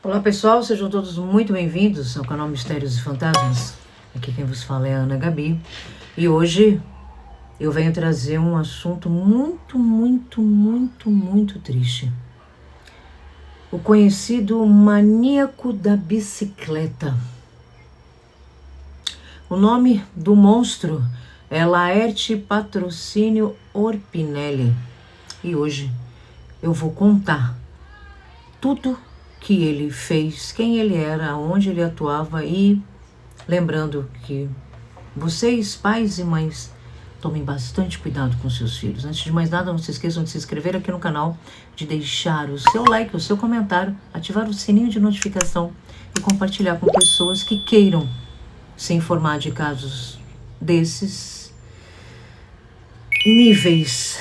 Olá pessoal, sejam todos muito bem-vindos ao canal Mistérios e Fantasmas. Aqui quem vos fala é a Ana Gabi. E hoje eu venho trazer um assunto muito triste. O conhecido maníaco da bicicleta. O nome do monstro é Laerte Patrocínio Orpinelli. E hoje eu vou contar tudo que ele fez, quem ele era, onde ele atuava e lembrando que vocês, pais e mães, tomem bastante cuidado com seus filhos. Antes de mais nada, não se esqueçam de se inscrever aqui no canal, de deixar o seu like, o seu comentário, ativar o sininho de notificação e compartilhar com pessoas que queiram se informar de casos desses níveis,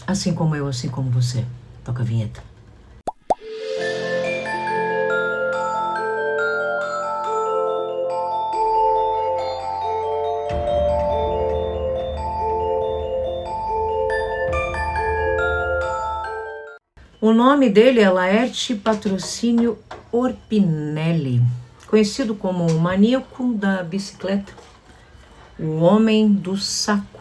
assim como eu, assim como você. Toca a vinheta. O nome dele é Laerte Patrocínio Orpinelli, conhecido como o maníaco da bicicleta, o homem do saco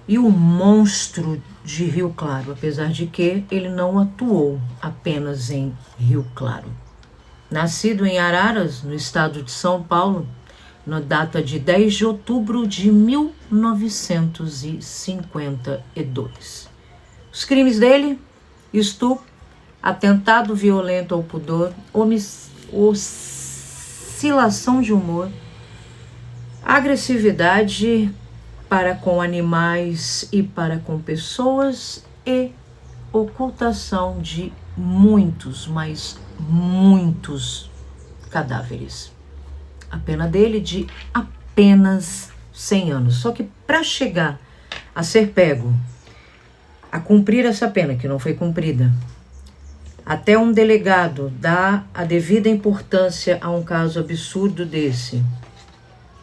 e o monstro de Rio Claro, apesar de que ele não atuou apenas em Rio Claro. Nascido em Araras, no estado de São Paulo, na data de 10 de outubro de 1952. Os crimes dele: estupro, atentado violento ao pudor, oscilação de humor, agressividade para com animais e para com pessoas e ocultação de muitos, mas muitos cadáveres. A pena dele de apenas 100 anos. Só que para chegar a ser pego, a cumprir essa pena, que não foi cumprida, até um delegado dar a devida importância a um caso absurdo desse,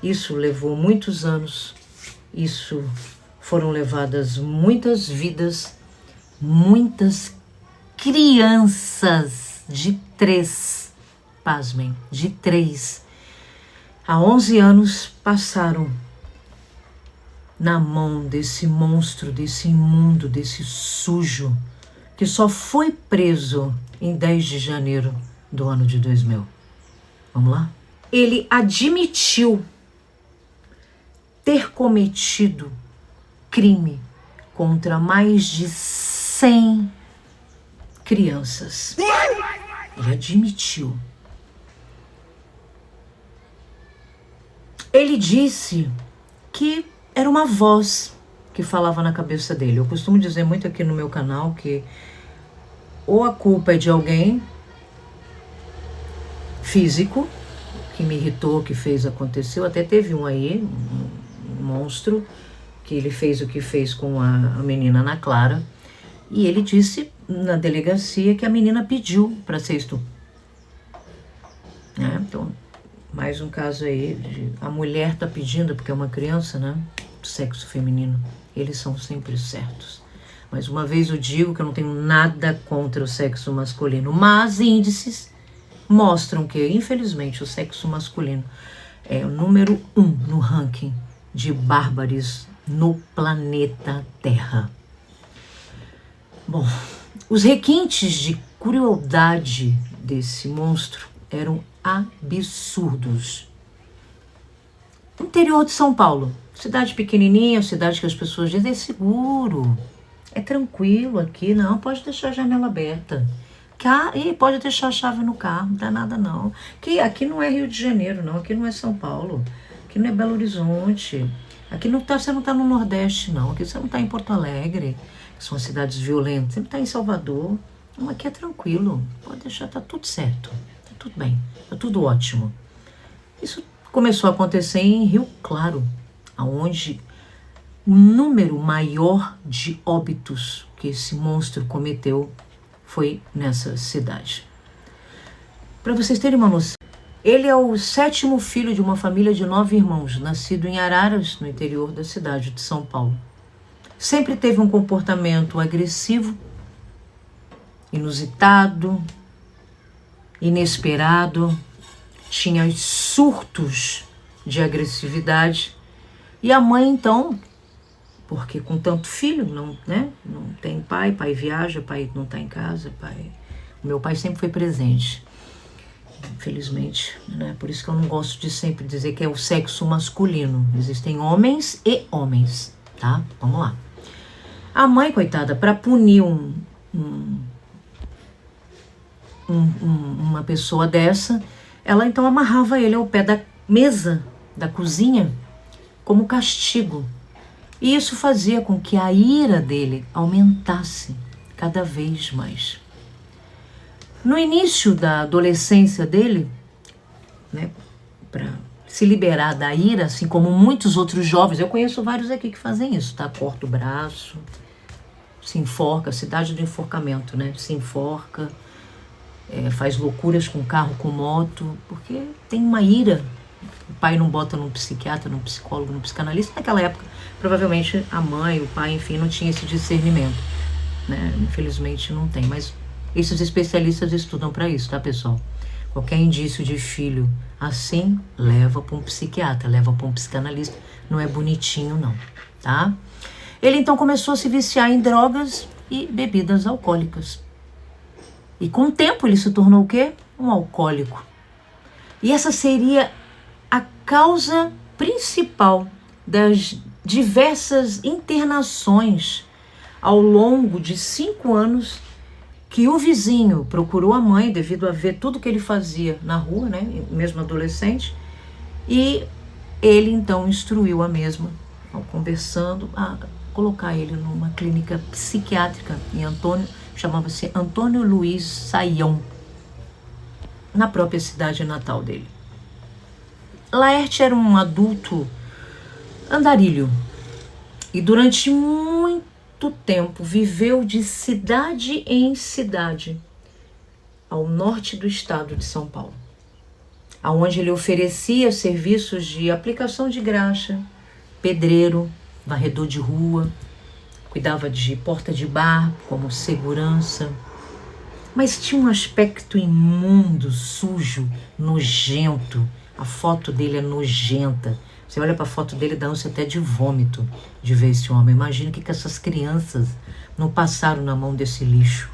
isso levou muitos anos, isso foram levadas muitas vidas, muitas crianças de 3, pasmem, de 3 a 11 anos passaram na mão desse monstro, desse imundo, desse sujo, que só foi preso em 10 de janeiro do ano de 2000. Vamos lá? Ele admitiu ter cometido crime contra mais de 100 crianças. Ele admitiu. Ele disse que era uma voz que falava na cabeça dele. Eu costumo dizer muito aqui no meu canal que ou a culpa é de alguém físico, que me irritou, que fez, aconteceu. Até teve um aí, um monstro, que ele fez o que fez com a menina Ana Clara. E ele disse na delegacia que a menina pediu para ser estuprada. Então, mais um caso aí, a mulher tá pedindo, porque é uma criança, né? Sexo feminino, eles são sempre certos. Mais uma vez eu digo que eu não tenho nada contra o sexo masculino, mas índices mostram que, infelizmente, o sexo masculino é o número 1 no ranking de bárbaros no planeta Terra. Bom, os requintes de crueldade desse monstro eram absurdos. Interior de São Paulo, cidade pequenininha, cidade que as pessoas dizem é seguro, é tranquilo aqui, não, pode deixar a janela aberta, pode deixar a chave no carro, não dá nada não, que aqui não é Rio de Janeiro não, aqui não é São Paulo, aqui não é Belo Horizonte, aqui não tá, você não está no Nordeste não, aqui você não está em Porto Alegre, que são cidades violentas, você não está em Salvador, não, aqui é tranquilo, pode deixar, tá tudo certo, tá tudo bem, tá tudo ótimo. Isso começou a acontecer em Rio Claro, onde o número maior de óbitos que esse monstro cometeu foi nessa cidade. Para vocês terem uma noção, ele é o 7º filho de uma família de 9 irmãos, nascido em Araras, no interior da cidade de São Paulo. Sempre teve um comportamento agressivo, inusitado, inesperado, tinha surtos de agressividade. E a mãe, então, porque com tanto filho, não tem pai viaja, pai não está em casa, o meu pai sempre foi presente, infelizmente, né? Por isso que eu não gosto de sempre dizer que é o sexo masculino. Existem homens e homens, tá? Vamos lá. A mãe, coitada, para punir uma pessoa dessa, ela então amarrava ele ao pé da mesa da cozinha como castigo. E isso fazia com que a ira dele aumentasse cada vez mais. No início da adolescência dele, né, para se liberar da ira, assim como muitos outros jovens, eu conheço vários aqui que fazem isso, tá? Corta o braço, se enforca, cidade do enforcamento, né? Se enforca, faz loucuras com carro, com moto, porque tem uma ira. O pai não bota num psiquiatra, num psicólogo, num psicanalista. Naquela época, provavelmente a mãe, o pai, enfim, não tinha esse discernimento, né? Infelizmente não tem, mas esses especialistas estudam para isso, tá, pessoal? Qualquer indício de filho assim, leva para um psiquiatra, leva para um psicanalista. Não é bonitinho, não, tá? Ele então começou a se viciar em drogas e bebidas alcoólicas. E com o tempo ele se tornou o quê? Um alcoólico. E essa seria a causa principal das diversas internações ao longo de 5 anos que o vizinho procurou a mãe devido a ver tudo que ele fazia na rua, né, mesmo adolescente, e ele então instruiu a mesma, conversando, a colocar ele numa clínica psiquiátrica em chamava-se Antônio Luiz Saião, na própria cidade natal dele. Laerte era um adulto andarilho e durante muito tempo viveu de cidade em cidade ao norte do estado de São Paulo, aonde ele oferecia serviços de aplicação de graxa, pedreiro, varredor de rua, cuidava de porta de bar como segurança, mas tinha um aspecto imundo, sujo, nojento. A foto dele é nojenta. Você olha para a foto dele, dá ânsia até de vômito de ver esse homem. Imagina o que essas crianças não passaram na mão desse lixo.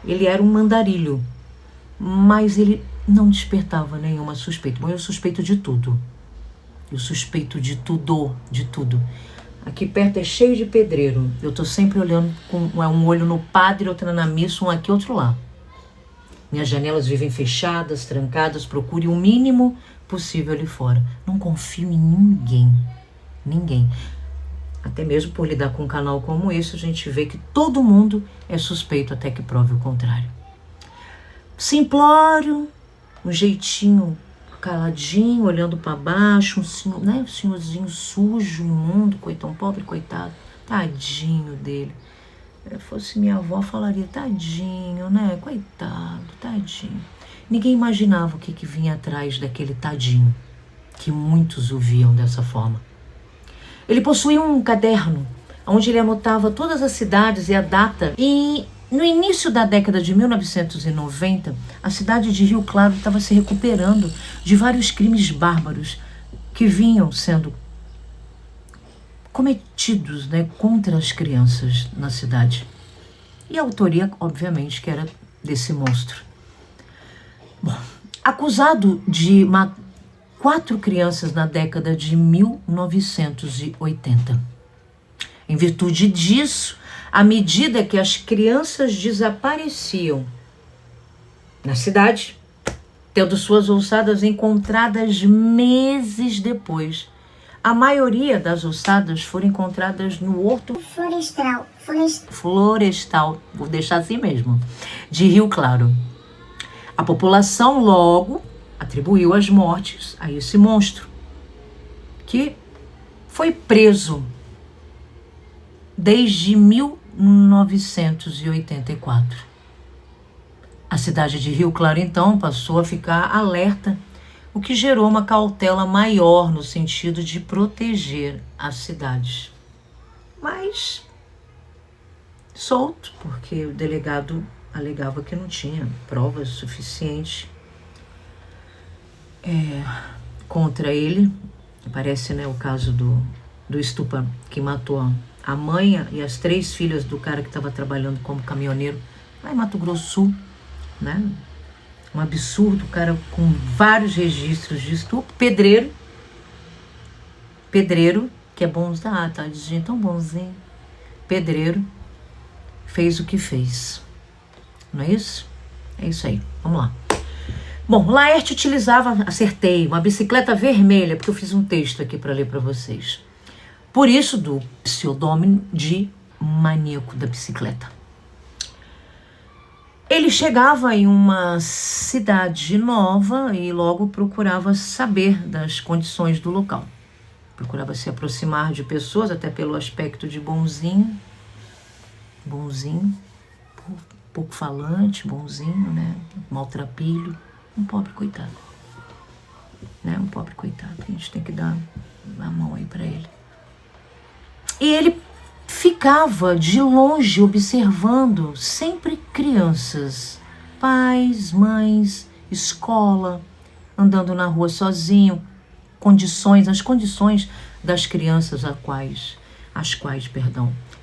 Ele era um andarilho, mas ele não despertava nenhuma suspeita. Bom, eu suspeito de tudo. Eu suspeito de tudo, de tudo. Aqui perto é cheio de pedreiro. Eu tô sempre olhando com um olho no padre, outro na missa, um aqui, outro lá. Minhas janelas vivem fechadas, trancadas. Procure o mínimo possível ali fora. Não confio em ninguém. Ninguém. Até mesmo por lidar com um canal como esse, a gente vê que todo mundo é suspeito até que prove o contrário. Simplório, um jeitinho caladinho, olhando para baixo, um senhorzinho sujo, imundo, coitão, pobre, coitado, tadinho dele. Se fosse minha avó, falaria, tadinho, né, coitado, tadinho. Ninguém imaginava o que vinha atrás daquele tadinho, que muitos o viam dessa forma. Ele possuía um caderno, onde ele anotava todas as cidades e a data, e no início da década de 1990, a cidade de Rio Claro estava se recuperando de vários crimes bárbaros que vinham sendo cometidos, né, contra as crianças na cidade. E a autoria, obviamente, que era desse monstro. Bom, acusado de 4 crianças na década de 1980. Em virtude disso, à medida que as crianças desapareciam na cidade, tendo suas ossadas encontradas meses depois, a maioria das ossadas foram encontradas no horto florestal, vou deixar assim mesmo, de Rio Claro. A população logo atribuiu as mortes a esse monstro, que foi preso desde 1984. A cidade de Rio Claro, então, passou a ficar alerta, o que gerou uma cautela maior no sentido de proteger as cidades. Mas solto, porque o delegado alegava que não tinha provas suficientes contra ele. Parece, né, o caso do estupro que matou a mãe e as 3 filhas do cara que estava trabalhando como caminhoneiro lá em Mato Grosso do Sul, né? Um absurdo, o cara com vários registros de estupro. Pedreiro, que é bonzinho, tadinho, tão bonzinho. Pedreiro fez o que fez. Não é isso? É isso aí, vamos lá. Bom, Laerte utilizava, acertei, uma bicicleta vermelha, porque eu fiz um texto aqui para ler para vocês. Por isso, do pseudônimo de maníaco da bicicleta. Ele chegava em uma cidade nova e logo procurava saber das condições do local. Procurava se aproximar de pessoas, até pelo aspecto de bonzinho, pouco falante, bonzinho, né? Maltrapilho. Um pobre coitado. Né? Um pobre coitado. A gente tem que dar a mão aí pra ele. E ele ficava de longe observando sempre crianças, pais, mães, escola, andando na rua sozinho, as condições das crianças às quais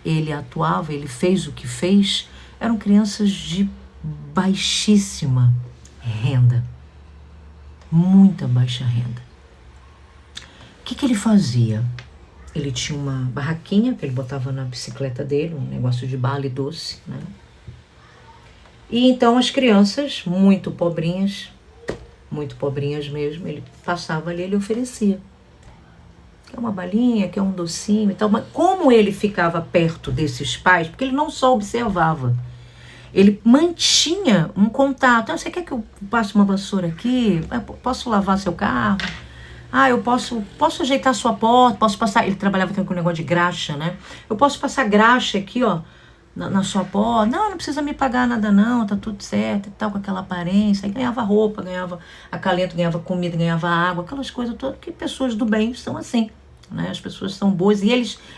ele atuava, ele fez o que fez, eram crianças de baixíssima renda, muita baixa renda. O que ele fazia? Ele tinha uma barraquinha que ele botava na bicicleta dele, um negócio de bala e doce, né? E então as crianças, muito pobrinhas mesmo, ele passava ali, ele oferecia. Quer uma balinha, quer um docinho e tal. Mas como ele ficava perto desses pais, porque ele não só observava, ele mantinha um contato. Você quer que eu passe uma vassoura aqui? Posso lavar seu carro? Eu posso ajeitar sua porta, posso passar... Ele trabalhava também com um negócio de graxa, né? Eu posso passar graxa aqui, ó, na sua porta. Não precisa me pagar nada não, tá tudo certo e tal, com aquela aparência. Aí ganhava roupa, ganhava acalento, ganhava comida, ganhava água, aquelas coisas todas que pessoas do bem são assim, né? As pessoas são boas e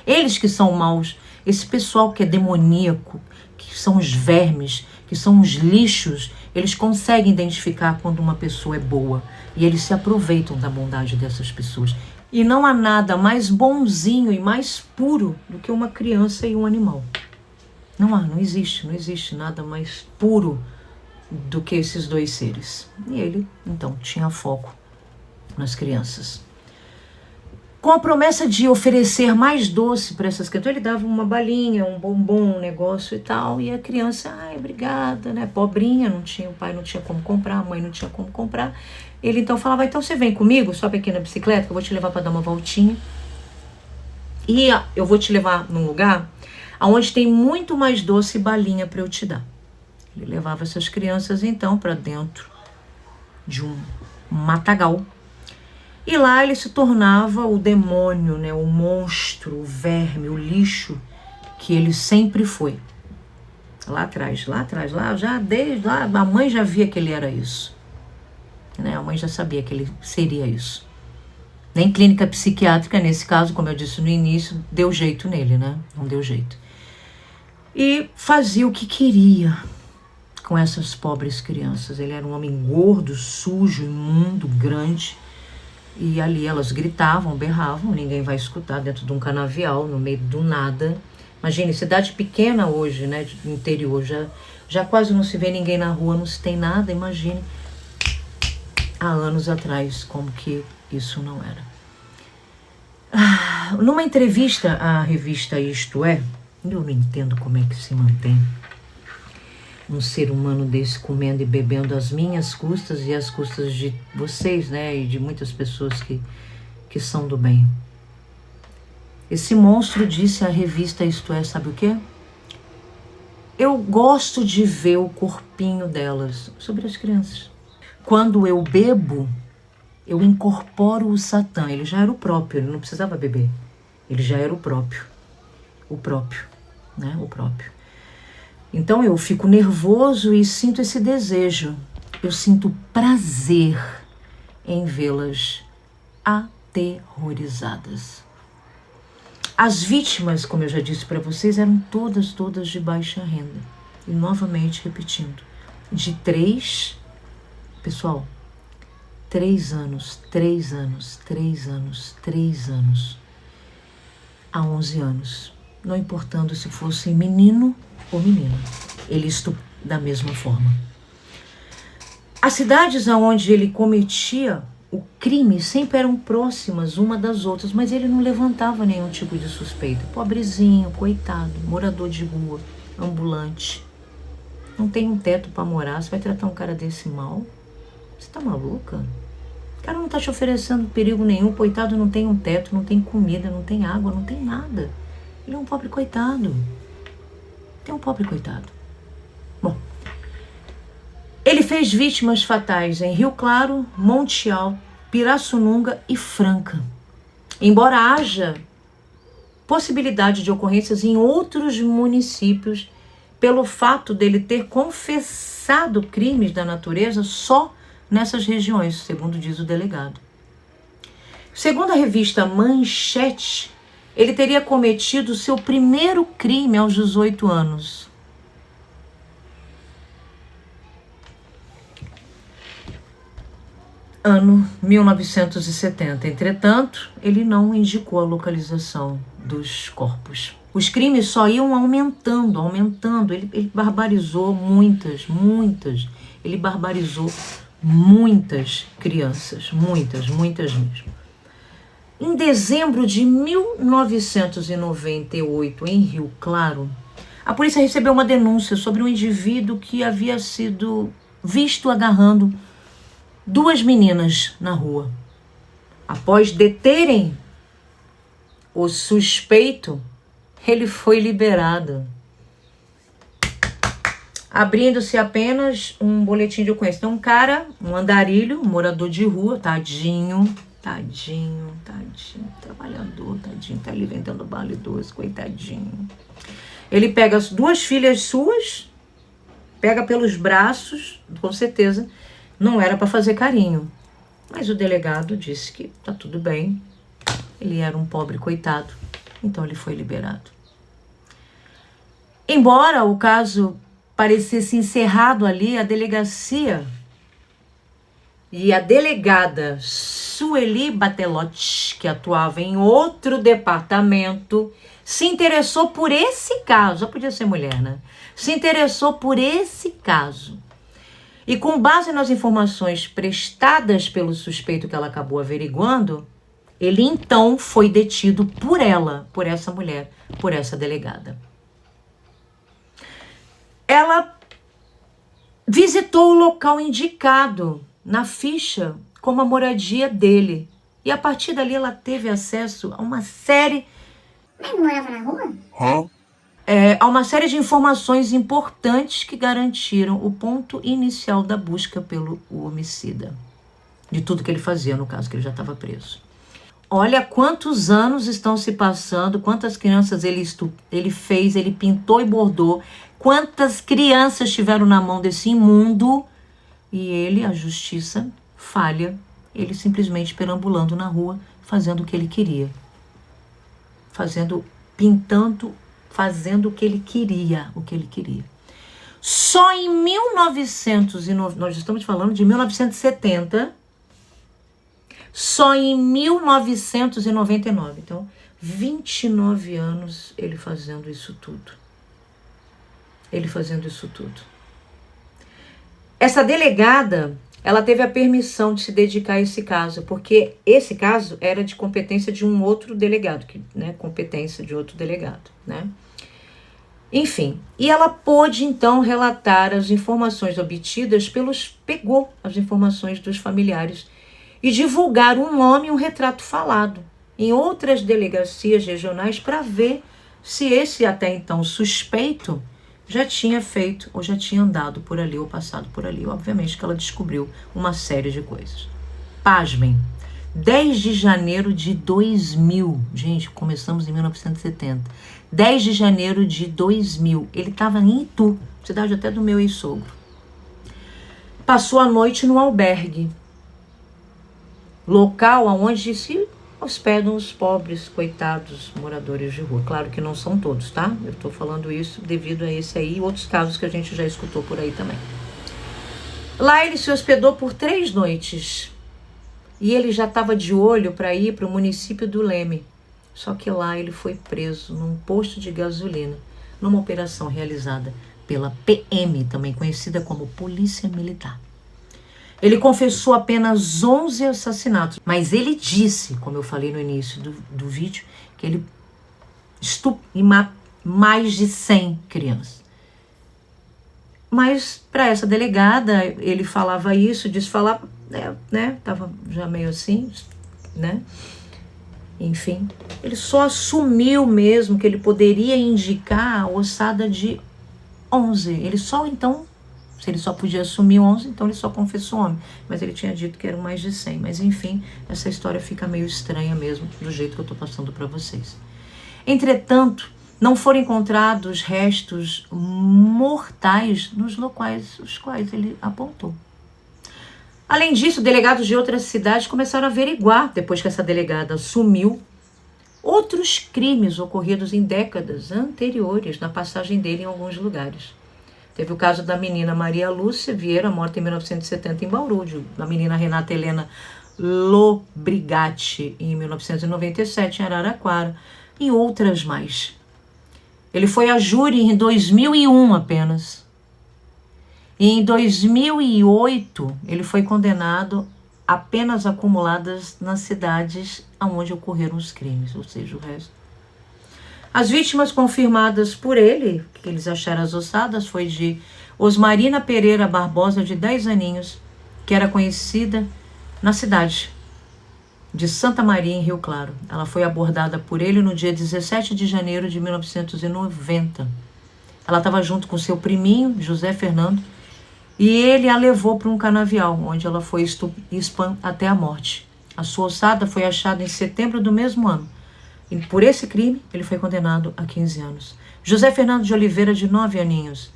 eles que são maus. Esse pessoal que é demoníaco, que são os vermes, que são os lixos, eles conseguem identificar quando uma pessoa é boa. E eles se aproveitam da bondade dessas pessoas. E não há nada mais bonzinho e mais puro do que uma criança e um animal. Não existe nada mais puro do que esses dois seres. E ele, então, tinha foco nas crianças. Com a promessa de oferecer mais doce para essas crianças, ele dava uma balinha, um bombom, um negócio e tal, e a criança, obrigada, né? Pobrinha, o pai não tinha como comprar, a mãe não tinha como comprar. Ele então falava, então você vem comigo, sobe aqui na bicicleta, que eu vou te levar para dar uma voltinha. E eu vou te levar num lugar onde tem muito mais doce e balinha para eu te dar. Ele levava essas crianças então para dentro de um matagal. E lá ele se tornava o demônio, né, o monstro, o verme, o lixo que ele sempre foi. Lá atrás, já desde lá, a mãe já via que ele era isso. Né? A mãe já sabia que ele seria isso. Nem clínica psiquiátrica, nesse caso, como eu disse no início, deu jeito nele, né? Não deu jeito. E fazia o que queria com essas pobres crianças. Ele era um homem gordo, sujo, imundo, grande. E ali elas gritavam, berravam, ninguém vai escutar dentro de um canavial, no meio do nada. Imagine, cidade pequena hoje, né, do interior, já quase não se vê ninguém na rua, não se tem nada, imagine. Há anos atrás, como que isso não era. Numa entrevista à revista Isto É, eu não entendo como é que se mantém um ser humano desse comendo e bebendo às minhas custas e às custas de vocês, né, e de muitas pessoas que são do bem. Esse monstro disse à revista Isto É, sabe o quê? Eu gosto de ver o corpinho delas, sobre as crianças. Quando eu bebo, eu incorporo o Satã. Ele já era o próprio, ele não precisava beber. Ele já era o próprio, né, o próprio. Então eu fico nervoso e sinto esse desejo. Eu sinto prazer em vê-las aterrorizadas. As vítimas, como eu já disse para vocês, eram todas de baixa renda. E novamente repetindo, de 3, pessoal, 3 anos, 3 anos, 3 anos, 3 anos, a 11 anos, não importando se fosse menino ou menina, ele estuprou da mesma forma. As cidades onde ele cometia o crime sempre eram próximas uma das outras, mas ele não levantava nenhum tipo de suspeita. Pobrezinho, coitado, morador de rua, ambulante. Não tem um teto para morar, você vai tratar um cara desse mal? Você tá maluca? O cara não tá te oferecendo perigo nenhum, coitado, não tem um teto, não tem comida, não tem água, não tem nada. Ele é um pobre coitado. Tem um pobre coitado. Bom, ele fez vítimas fatais em Rio Claro, Monte Alto, Pirassununga e Franca. Embora haja possibilidade de ocorrências em outros municípios, pelo fato dele ter confessado crimes da natureza só nessas regiões, segundo diz o delegado. Segundo a revista Manchete, ele teria cometido seu primeiro crime aos 18 anos. Ano 1970. Entretanto, ele não indicou a localização dos corpos. Os crimes só iam aumentando. Ele barbarizou muitas. Ele barbarizou muitas crianças, muitas mesmo. Em dezembro de 1998, em Rio Claro, a polícia recebeu uma denúncia sobre um indivíduo que havia sido visto agarrando 2 meninas na rua. Após deterem o suspeito, ele foi liberado, abrindo-se apenas um boletim de ocorrência. Então, um cara, um andarilho, um morador de rua, tadinho, trabalhador, tadinho, tá ali vendendo bala e doce, coitadinho. Ele pega as 2 filhas suas, pega pelos braços, com certeza, não era para fazer carinho. Mas o delegado disse que tá tudo bem. Ele era um pobre coitado, então ele foi liberado. Embora o caso parecesse encerrado ali, a delegacia e a delegada Sueli Batelotti, que atuava em outro departamento, se interessou por esse caso. Já podia ser mulher, né? Se interessou por esse caso. E com base nas informações prestadas pelo suspeito que ela acabou averiguando, ele então foi detido por ela, por essa mulher, por essa delegada. Ela visitou o local indicado na ficha como a moradia dele. E a partir dali ela teve acesso a uma série... Mas não morava na rua? Há uma série de informações importantes que garantiram o ponto inicial da busca pelo homicida. De tudo que ele fazia, no caso, que ele já estava preso. Olha quantos anos estão se passando, quantas crianças ele fez, ele pintou e bordou, quantas crianças estiveram na mão desse imundo, e ele, a justiça, falha, ele simplesmente perambulando na rua, fazendo o que ele queria. Fazendo o que ele queria, Só em 1909, nós estamos falando de 1970, só em 1999, então 29 anos ele fazendo isso tudo. Essa delegada, ela teve a permissão de se dedicar a esse caso, porque esse caso era de competência de um outro delegado, competência de outro delegado, né? Enfim, e ela pôde então relatar as informações obtidas pegou as informações dos familiares e divulgar um nome e um retrato falado em outras delegacias regionais para ver se esse até então suspeito já tinha feito ou já tinha andado por ali ou passado por ali. Obviamente que ela descobriu uma série de coisas. Pasmem, 10 de janeiro de 2000, gente, começamos em 1970, 10 de janeiro de 2000, ele estava em Itu, cidade até do meu ex-sogro. Passou a noite no albergue, local onde se aos pés dos pobres, coitados, moradores de rua. Claro que não são todos, tá? Eu tô falando isso devido a esse aí e outros casos que a gente já escutou por aí também. Lá ele se hospedou por 3 noites. E ele já estava de olho para ir para o município do Leme. Só que lá ele foi preso num posto de gasolina, numa operação realizada pela PM, também conhecida como Polícia Militar. Ele confessou apenas 11 assassinatos, mas ele disse, como eu falei no início do vídeo, que ele estuprou mais de 100 crianças. Mas para essa delegada, ele falava isso, desfalava, né? Tava já meio assim, né? Enfim, ele só assumiu mesmo que ele poderia indicar a ossada de 11. Ele só então, se ele só podia assumir 11, então ele só confessou homem. Mas ele tinha dito que eram mais de 100. Mas enfim, essa história fica meio estranha mesmo, do jeito que eu tô passando para vocês. Entretanto, não foram encontrados restos mortais nos locais os quais ele apontou. Além disso, delegados de outras cidades começaram a averiguar, depois que essa delegada sumiu, outros crimes ocorridos em décadas anteriores na passagem dele em alguns lugares. Teve o caso da menina Maria Lúcia Vieira, morta em 1970 em Bauru, da menina Renata Helena Lobrigatti, em 1997 em Araraquara, e outras mais. Ele foi a júri em 2001 apenas. E em 2008, ele foi condenado a penas acumuladas nas cidades onde ocorreram os crimes, ou seja, o resto. As vítimas confirmadas por ele, que eles acharam as ossadas, foi de Osmarina Pereira Barbosa, de 10 aninhos, que era conhecida na cidade de Santa Maria, em Rio Claro. Ela foi abordada por ele no dia 17 de janeiro de 1990. Ela estava junto com seu priminho, José Fernando, e ele a levou para um canavial, onde ela foi expã até a morte. A sua ossada foi achada em setembro do mesmo ano. E por esse crime, ele foi condenado a 15 anos. José Fernando de Oliveira, de 9 aninhos.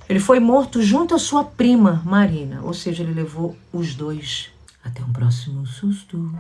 Ele foi morto junto à sua prima, Marina. Ou seja, ele levou os dois. Até um próximo susto.